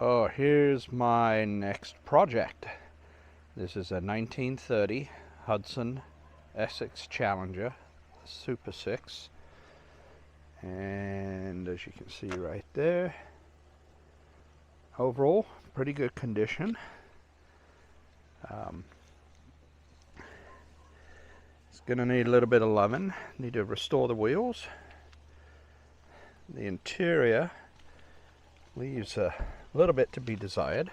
Oh, here's my next project. This is a 1930 Hudson Essex Challenger Super 6, and as you can see right there, overall pretty good condition. It's gonna need a little bit of loving. Need to restore the wheels. The interior leaves a little bit to be desired.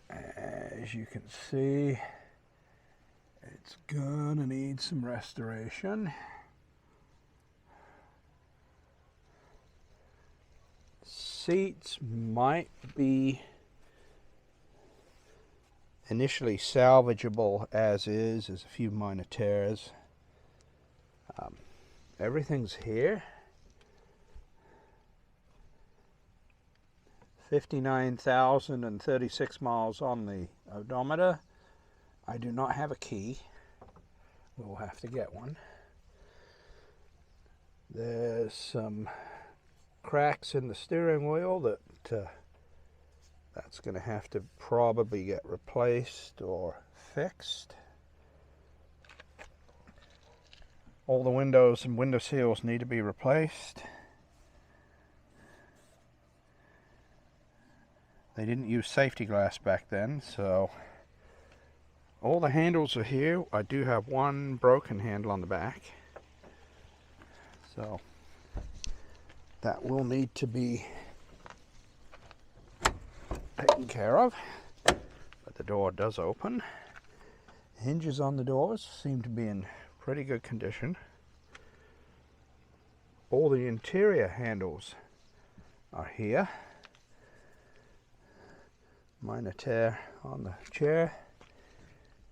As you can see, it's gonna need some restoration. Seats might be initially salvageable as is. There's a few minor tears. Everything's here. 59,036 miles on the odometer. I do not have a key. We'll have to get one. There's some cracks in the steering wheel that's going to have to probably get replaced or fixed. All the windows and window seals need to be replaced. They didn't use safety glass back then, so all the handles are here. I do have one broken handle on the back, so that will need to be taken care of. But the door does open. Hinges on the doors seem to be in pretty good condition. All the interior handles are here. Minor tear on the chair.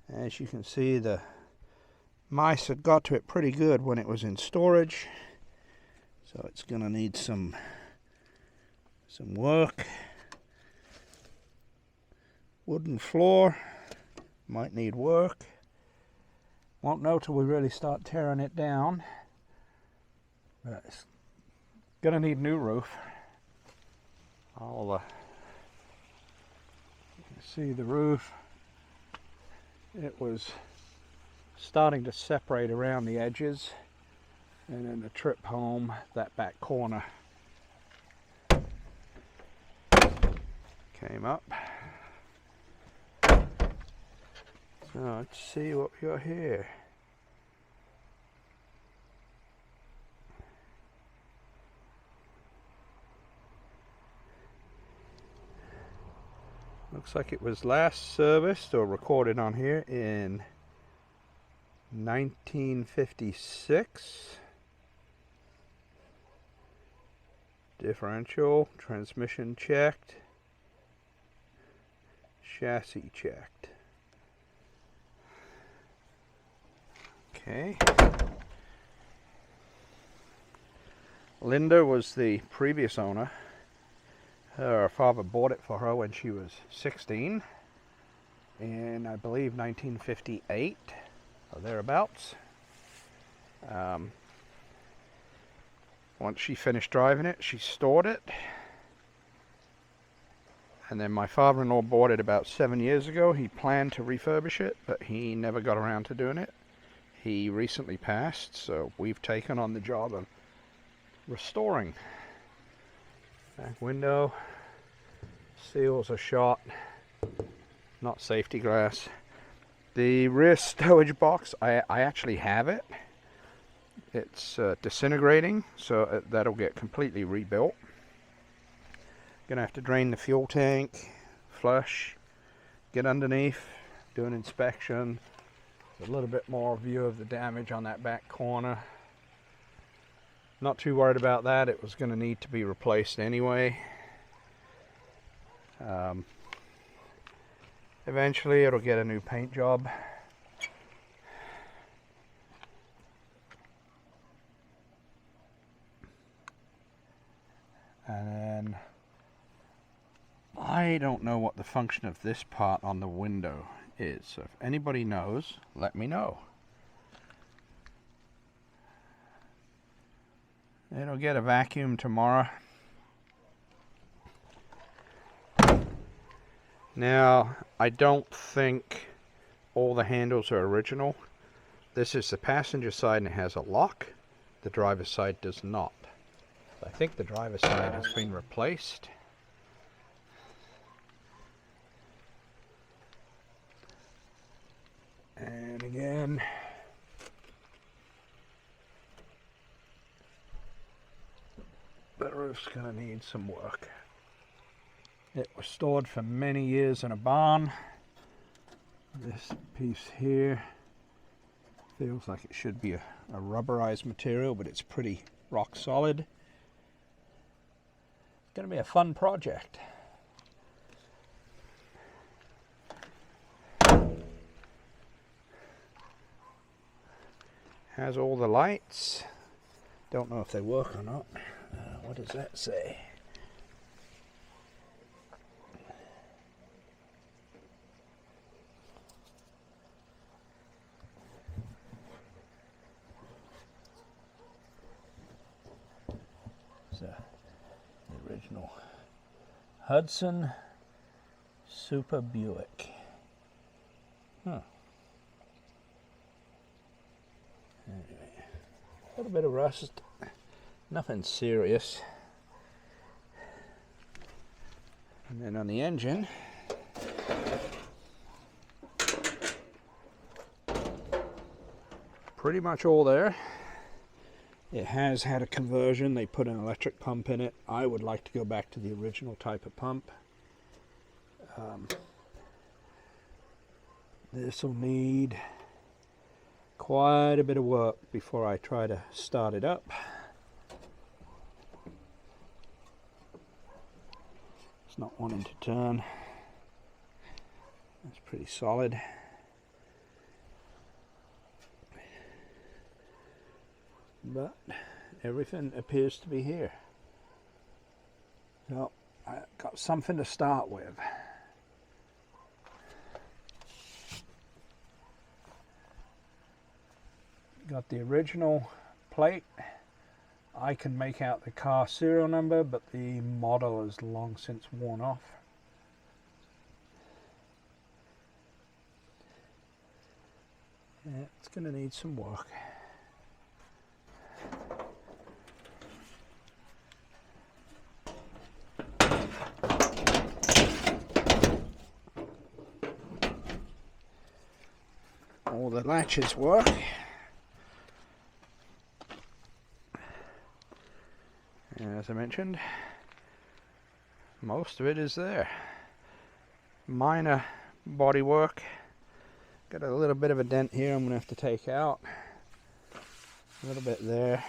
As you can see, the mice had got to it pretty good when it was in storage, so it's going to need some work. Wooden floor might need work. Won't know till we really start tearing it down, but it's going to need new roof. You can see the roof. It was starting to separate around the edges, and then the trip home, that back corner came up. So let's see what we got here. Looks like it was last serviced or recorded on here in 1956. Differential, transmission checked, chassis checked. Okay. Linda was the previous owner. Her father bought it for her when she was 16 in, I believe, 1958 or thereabouts. Once she finished driving it, she stored it. And then my father-in-law bought it about 7 years ago. He planned to refurbish it, but he never got around to doing it. He recently passed, so we've taken on the job of restoring. Back window, seals are shot, not safety glass. The rear stowage box, I actually have it. It's disintegrating, so that'll get completely rebuilt. Gonna have to drain the fuel tank, flush, get underneath, do an inspection. A little bit more view of the damage on that back corner. Not too worried about that. It was going to need to be replaced anyway. Eventually it'll get a new paint job. And then I don't know what the function of this part on the window is. So if anybody knows, let me know. It'll get a vacuum tomorrow. Now, I don't think all the handles are original. This is the passenger side and it has a lock. The driver's side does not. I think the driver's side has been replaced. And again, the roof's gonna need some work. It was stored for many years in a barn. This piece here feels like it should be a rubberized material, but it's pretty rock solid. It's gonna be a fun project. Has all the lights. Don't know if they work or not. What does that say? It's the original Hudson Super Buick. Huh. Anyway, a little bit of rust, nothing serious. And then on the engine, pretty much all there. It has had a conversion. They put an electric pump in it. I would like to go back to the original type of pump. This will need quite a bit of work before I try to start it up. It's not wanting to turn. It's pretty solid. But everything appears to be here. So I got something to start with. Got the original plate. I can make out the car serial number, but the model is long since worn off. Yeah, it's going to need some work. All the latches work. As I mentioned, most of it is there. Minor body work. Got a little bit of a dent here I'm going to have to take out. A little bit there.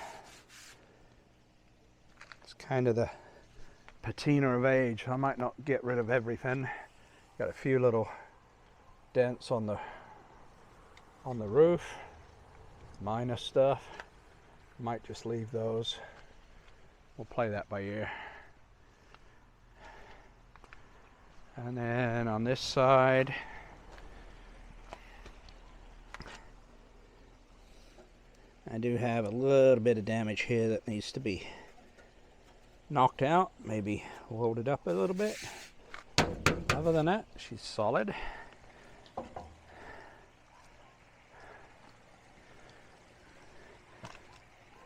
It's kind of the patina of age. I might not get rid of everything. Got a few little dents on the roof. Minor stuff. Might just leave those. We'll play that by ear. And then on this side, I do have a little bit of damage here that needs to be knocked out, maybe loaded up a little bit. Other than that, she's solid. A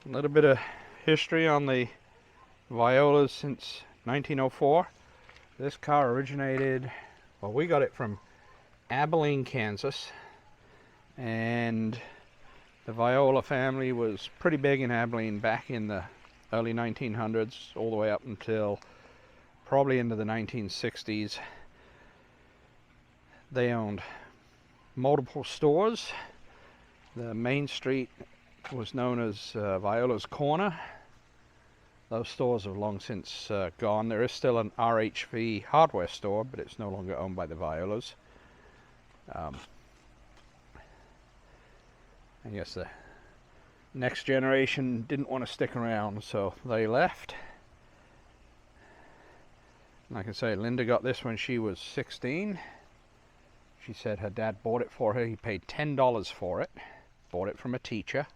little bit of history on the Violas since 1904. This car originated, well, we got it from Abilene, Kansas, and the Viola family was pretty big in Abilene back in the early 1900s, all the way up until probably into the 1960s. They owned multiple stores. The main street was known as Viola's Corner. Those stores have long since gone. There is still an RHV hardware store, but it's no longer owned by the Violas. I guess the next generation didn't want to stick around, so they left. Like I say, Linda got this when she was 16. She said her dad bought it for her. He paid $10 for it. Bought it from a teacher.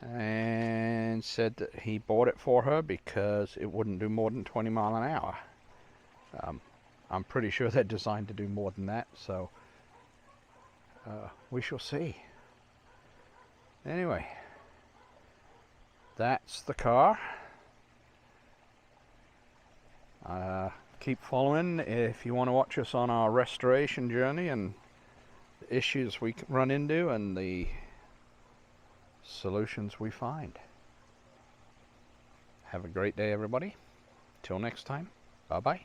And said that he bought it for her because it wouldn't do more than 20 miles an hour. I'm pretty sure they're designed to do more than that, so we shall see. Anyway, that's the car. Keep following if you want to watch us on our restoration journey and the issues we run into and the solutions we find. Have a great day, everybody. Till next time, bye-bye.